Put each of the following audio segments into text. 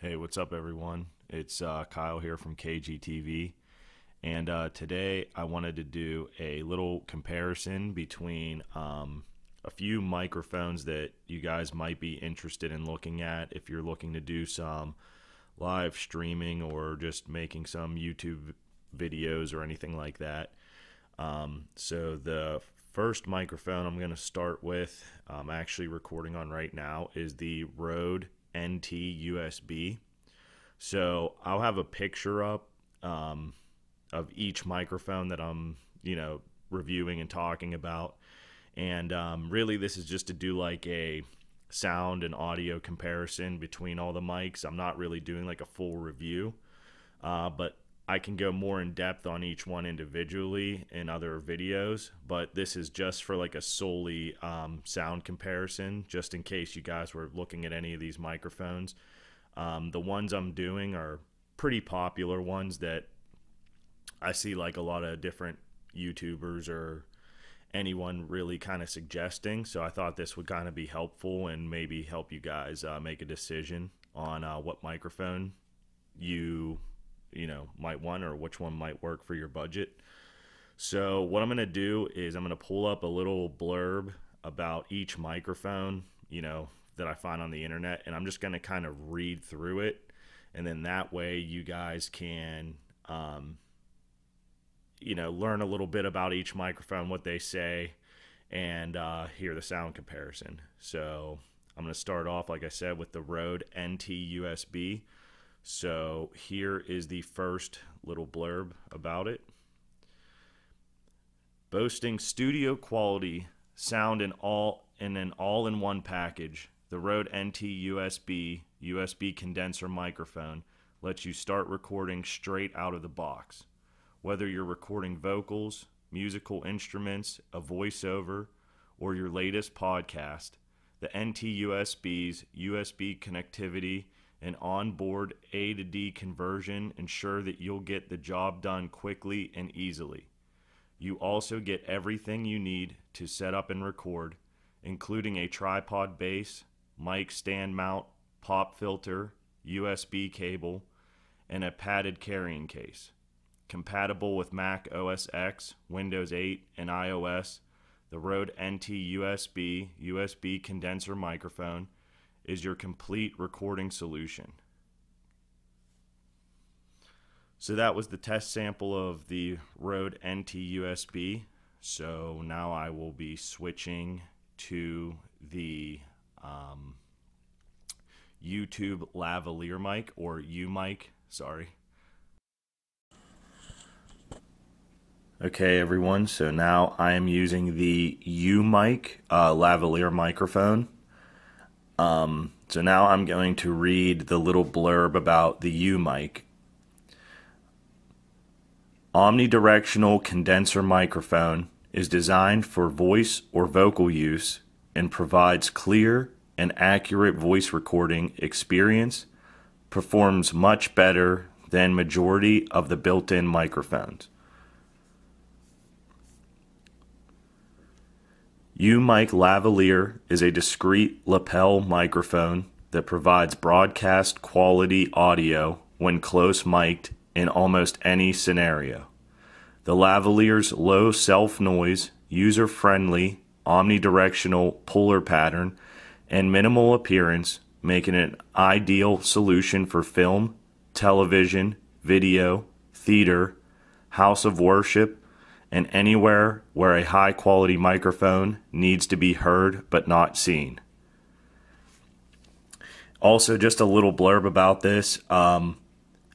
Hey, what's up, everyone? It's Kyle here from KGTV, and today I wanted to do a little comparison between a few microphones that you guys might be interested in looking at if you're looking to do some live streaming or just making some YouTube videos or anything like that. So the first microphone I'm going to start with, I'm actually recording on right now, is the Rode NTUSB. So I'll have a picture up of each microphone that I'm, reviewing and talking about. And really, this is just to do like a sound and audio comparison between all the mics. I'm not really doing like a full review, but I can go more in depth on each one individually in other videos. But this is just for like a solely sound comparison, just in case you guys were looking at any of these microphones. The ones I'm doing are pretty popular ones that I see like a lot of different YouTubers or anyone really kind of suggesting. So I thought this would kind of be helpful and maybe help you guys make a decision on what microphone you might want, or which one might work for your budget. So what I'm going to do is I'm going to pull up a little blurb about each microphone, that I find on the internet, and I'm just going to kind of read through it, and then that way you guys can learn a little bit about each microphone, what they say, and hear the sound comparison. So I'm going to start off, like I said, with the Rode NT-USB. So here is the first little blurb about it. Boasting studio quality sound in an all-in-one package, the Rode NT-USB USB condenser microphone lets you start recording straight out of the box. Whether you're recording vocals, musical instruments, a voiceover, or your latest podcast, the NT-USB's USB connectivity and onboard A to D conversion ensure that you'll get the job done quickly and easily. You also get everything you need to set up and record, including a tripod base, mic stand mount, pop filter, USB cable, and a padded carrying case. Compatible with Mac OS X, Windows 8, and iOS, the Rode NT-USB USB condenser microphone is your complete recording solution. So that was the test sample of the Rode NT-USB. So now I will be switching to the YouTube Lav Ear mic, or Umic, sorry. Okay, everyone, so now I am using the Umic lavalier microphone. So now I'm going to read the little blurb about the Umic. Omnidirectional condenser microphone is designed for voice or vocal use and provides clear and accurate voice recording experience, performs much better than majority of the built-in microphones. Umic Lav Ear is a discrete lapel microphone that provides broadcast quality audio when close mic'd in almost any scenario. The lavalier's low self-noise, user-friendly, omnidirectional puller pattern, and minimal appearance make it an ideal solution for film, television, video, theater, house of worship, and anywhere where a high-quality microphone needs to be heard but not seen. Also, just a little blurb about this. I'm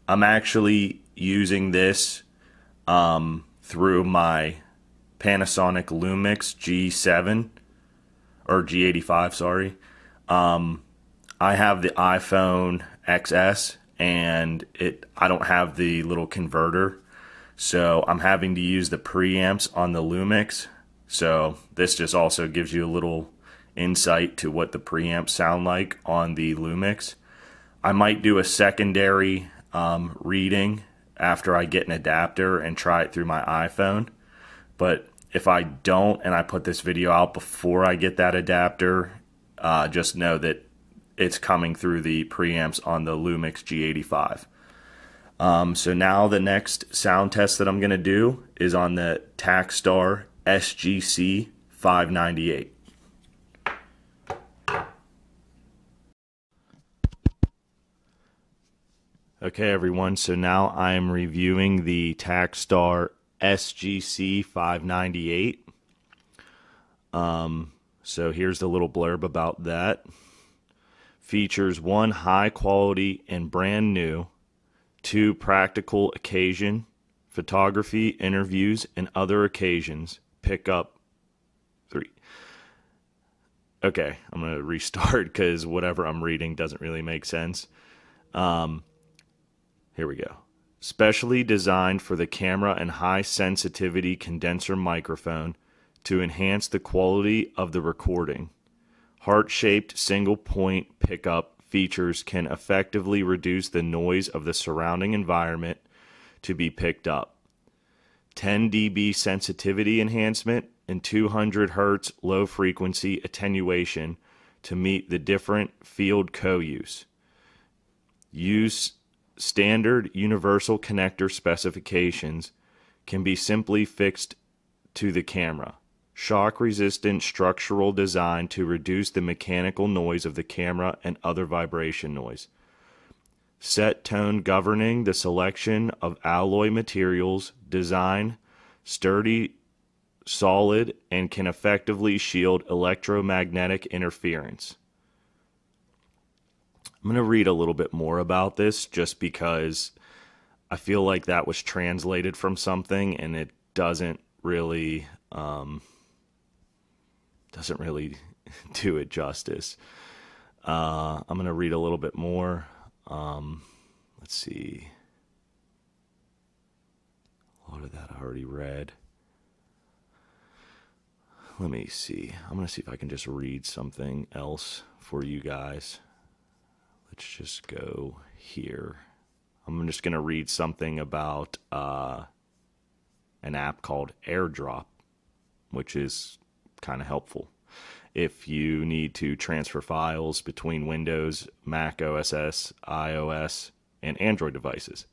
actually using this through my Panasonic Lumix G7 or G85, sorry. I have the iPhone XS, and I don't have the little converter, so I'm having to use the preamps on the Lumix. So this just also gives you a little insight to what the preamps sound like on the Lumix. I might do a secondary reading after I get an adapter and try it through my iPhone, but if I don't and I put this video out before I get that adapter, just know that it's coming through the preamps on the Lumix G85. So now the next sound test that I'm going to do is on the Takstar SGC598. Okay everyone, so now I am reviewing the Takstar SGC598. So here's the little blurb about that. Features 1 high quality and brand new, 2 practical occasion, photography, interviews, and other occasions. Pick up 3. Okay, I'm going to restart because whatever I'm reading doesn't really make sense. Here we go. Specially designed for the camera and high sensitivity condenser microphone to enhance the quality of the recording. Heart-shaped single-point pickup features can effectively reduce the noise of the surrounding environment to be picked up. 10 dB sensitivity enhancement and 200 Hz low-frequency attenuation to meet the different field co-use. Use standard universal connector specifications, can be simply fixed to the camera. Shock-resistant structural design to reduce the mechanical noise of the camera and other vibration noise. Set tone governing the selection of alloy materials. Design sturdy, solid, and can effectively shield electromagnetic interference. I'm going to read a little bit more about this just because I feel like that was translated from something and it doesn't really do it justice. I'm going to read a little bit more. Let's see. A lot of that I already read. Let me see. I'm going to see if I can just read something else for you guys. Let's just go here. I'm just going to read something about an app called AirDrop, which is kind of helpful if you need to transfer files between Windows, Mac OS X, iOS, and Android devices.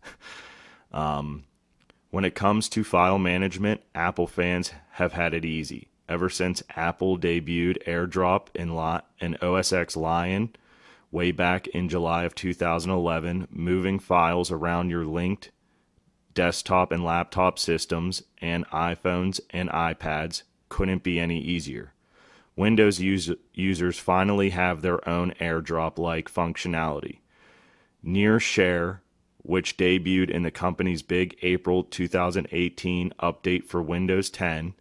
When it comes to file management, Apple fans have had it easy. Ever since Apple debuted AirDrop in OS X Lion way back in July of 2011, moving files around your linked desktop and laptop systems and iPhones and iPads couldn't be any easier. Windows users finally have their own AirDrop-like functionality. Near Share, which debuted in the company's big April 2018 update for Windows 10,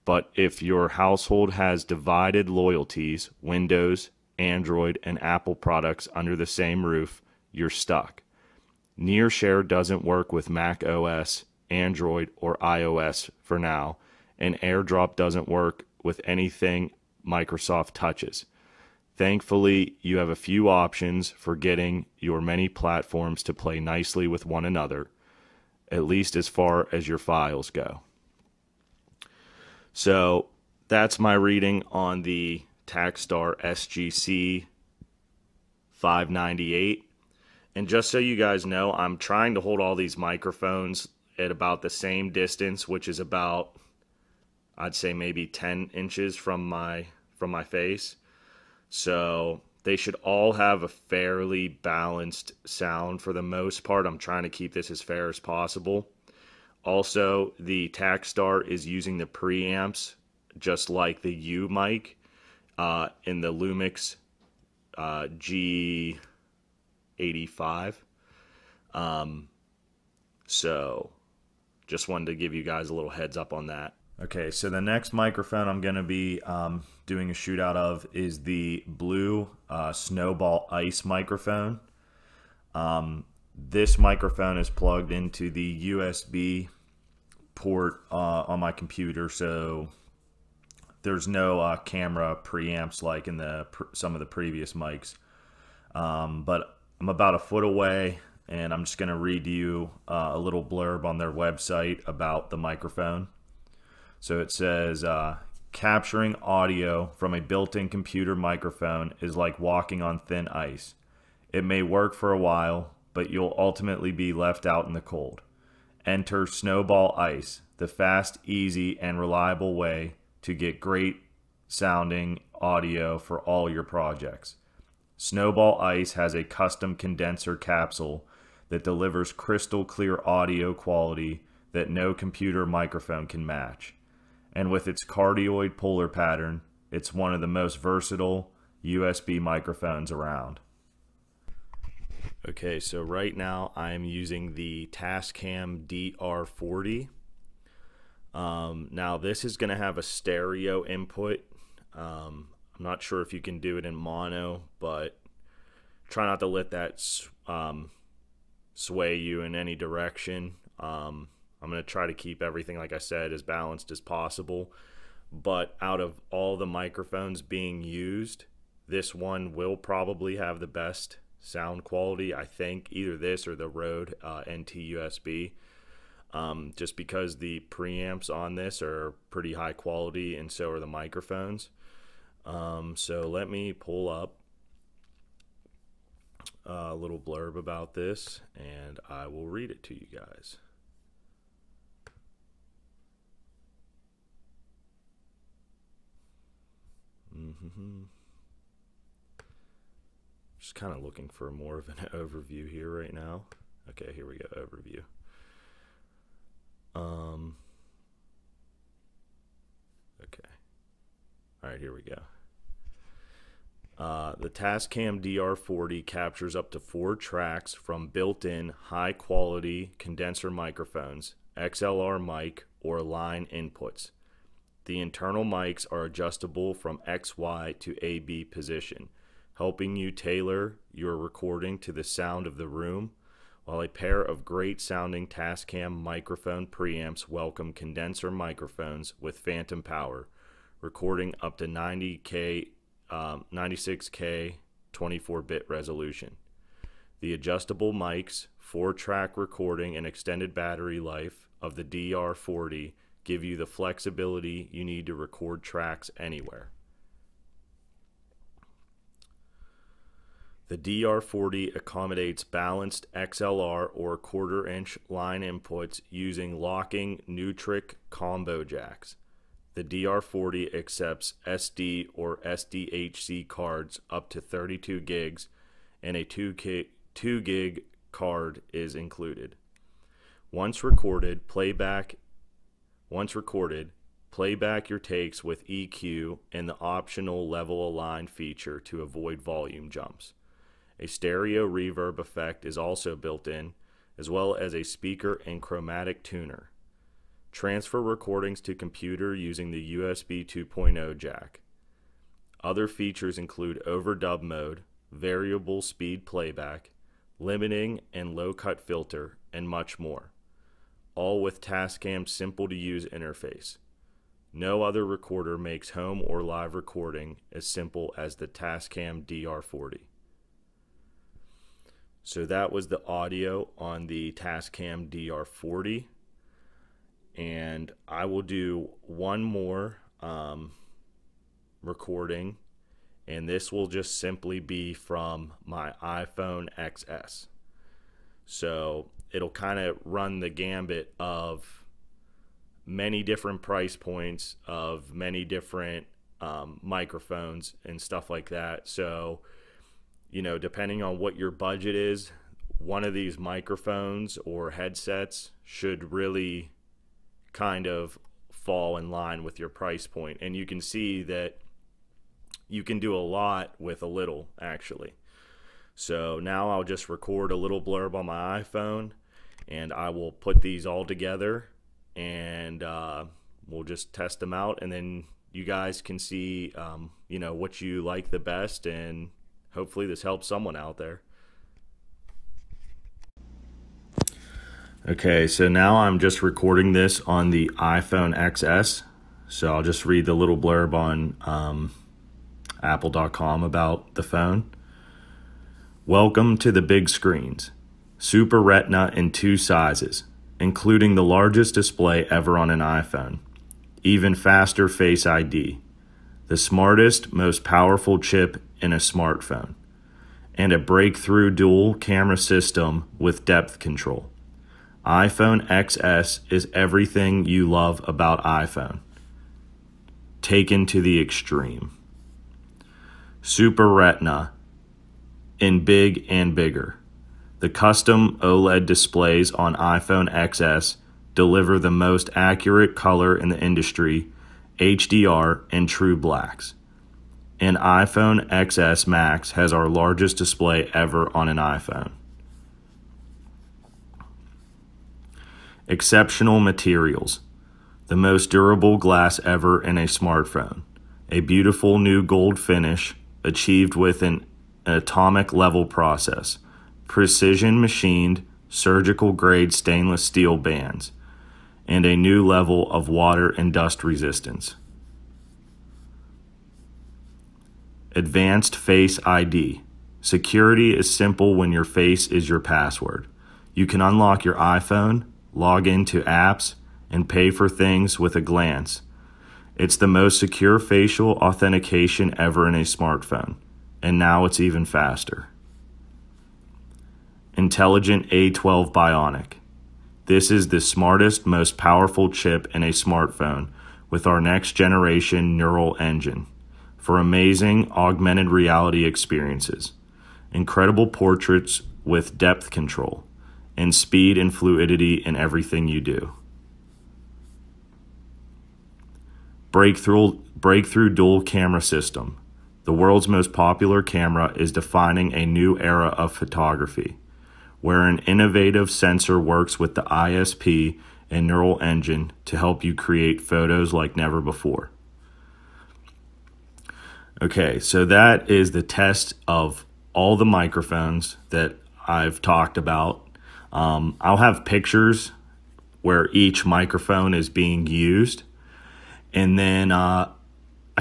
but if your household has divided loyalties, Windows, Android, and Apple products under the same roof, you're stuck. Near Share doesn't work with Mac OS, Android, or iOS for now, and AirDrop doesn't work with anything Microsoft touches. Thankfully, you have a few options for getting your many platforms to play nicely with one another, at least as far as your files go. So that's my reading on the Takstar SGC598. And just so you guys know, I'm trying to hold all these microphones at about the same distance, which is about, I'd say maybe 10 inches from my face. So they should all have a fairly balanced sound for the most part. I'm trying to keep this as fair as possible. Also, the Takstar is using the preamps just like the Umic in the Lumix G85. So just wanted to give you guys a little heads up on that. Okay, so the next microphone I'm going to be doing a shootout of is the blue Snowball Ice microphone. This microphone is plugged into the USB port on my computer, so there's no camera preamps like in some of the previous mics. But I'm about a foot away, and I'm just going to read you a little blurb on their website about the microphone. So it says, capturing audio from a built-in computer microphone is like walking on thin ice. It may work for a while, but you'll ultimately be left out in the cold. Enter Snowball Ice, the fast, easy, and reliable way to get great sounding audio for all your projects. Snowball Ice has a custom condenser capsule that delivers crystal clear audio quality that no computer microphone can match. And with its cardioid polar pattern, it's one of the most versatile USB microphones around. Okay, so right now I'm using the Tascam DR40. Now this is going to have a stereo input. I'm not sure if you can do it in mono, but try not to let that sway you in any direction. I'm going to try to keep everything, like I said, as balanced as possible. But out of all the microphones being used, this one will probably have the best sound quality, I think. Either this or the Rode NTUSB. Just because the preamps on this are pretty high quality, and so are the microphones. So let me pull up a little blurb about this, and I will read it to you guys. Just kind of looking for more of an overview here right now. Okay, here we go, overview. Okay. All right, here we go. The Tascam DR40 captures up to 4 tracks from built-in high-quality condenser microphones, XLR mic, or line inputs. The internal mics are adjustable from XY to AB position, helping you tailor your recording to the sound of the room, while a pair of great-sounding Tascam microphone preamps welcome condenser microphones with phantom power, recording up to 96K 24-bit resolution. The adjustable mics, 4-track recording, and extended battery life of the DR40 give you the flexibility you need to record tracks anywhere. The DR40 accommodates balanced XLR or 1/4-inch line inputs using locking Nutric combo jacks. The DR40 accepts SD or SDHC cards up to 32 gigs, and a 2 gig card is included. Once recorded, playback your takes with EQ and the optional level align feature to avoid volume jumps. A stereo reverb effect is also built in, as well as a speaker and chromatic tuner. Transfer recordings to computer using the USB 2.0 jack. Other features include overdub mode, variable speed playback, limiting and low-cut filter, and much more. All with Tascam's simple-to-use interface. No other recorder makes home or live recording as simple as the Tascam DR40. So that was the audio on the Tascam DR40. And I will do one more recording, and this will just simply be from my iPhone XS. So it'll kind of run the gambit of many different price points, of many different microphones and stuff like that. So, you know, depending on what your budget is, one of these microphones or headsets should really kind of fall in line with your price point. And you can see that you can do a lot with a little, actually. So now I'll just record a little blurb on my iPhone, and I will put these all together, and we'll just test them out, and then you guys can see you know, what you like the best, and hopefully this helps someone out there. Okay, so now I'm just recording this on the iPhone XS. So I'll just read the little blurb on apple.com about the phone. Welcome to the big screens. Super Retina in 2 sizes, including the largest display ever on an iPhone. even faster Face ID, the smartest, most powerful chip in a smartphone, and a breakthrough dual camera system with depth control. iPhone XS is everything you love about iPhone, taken to the extreme. Super Retina in big and bigger. The custom OLED displays on iPhone XS deliver the most accurate color in the industry, HDR and true blacks. And iPhone XS Max has our largest display ever on an iPhone. Exceptional materials. The most durable glass ever in a smartphone. A beautiful new gold finish achieved with an atomic level process. Precision machined, surgical grade stainless steel bands. And a new level of water and dust resistance. Advanced Face ID. Security is simple when your face is your password. You can unlock your iPhone, log into apps, and pay for things with a glance. It's the most secure facial authentication ever in a smartphone, and now it's even faster. Intelligent A12 Bionic. This is the smartest, most powerful chip in a smartphone with our next generation neural engine for amazing augmented reality experiences, incredible portraits with depth control, and speed and fluidity in everything you do. Breakthrough dual camera system. The world's most popular camera is defining a new era of photography, where an innovative sensor works with the ISP and neural engine to help you create photos like never before. Okay, so that is the test of all the microphones that I've talked about. I'll have pictures where each microphone is being used. And then I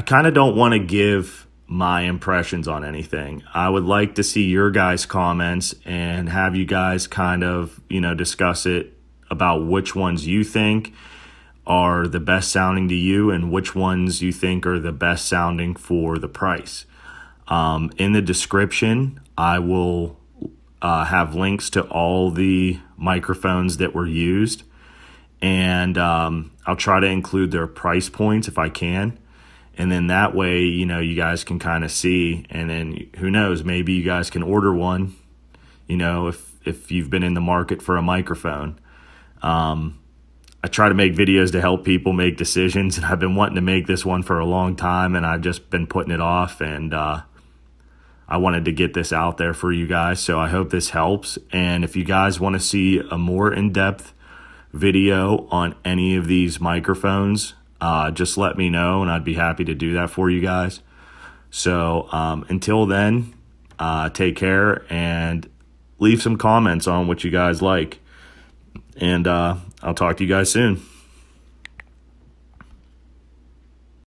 kind of don't want to give my impressions on anything. I would like to see your guys' comments and have you guys kind of, discuss it about which ones you think are the best sounding to you and which ones you think are the best sounding for the price. In the description, I will have links to all the microphones that were used, and I'll try to include their price points if I can. And then that way, you guys can kind of see, and then who knows, maybe you guys can order one, if you've been in the market for a microphone. I try to make videos to help people make decisions, and I've been wanting to make this one for a long time, and I've just been putting it off, and I wanted to get this out there for you guys, so I hope this helps. And if you guys want to see a more in-depth video on any of these microphones, just let me know, and I'd be happy to do that for you guys. So until then, take care and leave some comments on what you guys like. And I'll talk to you guys soon.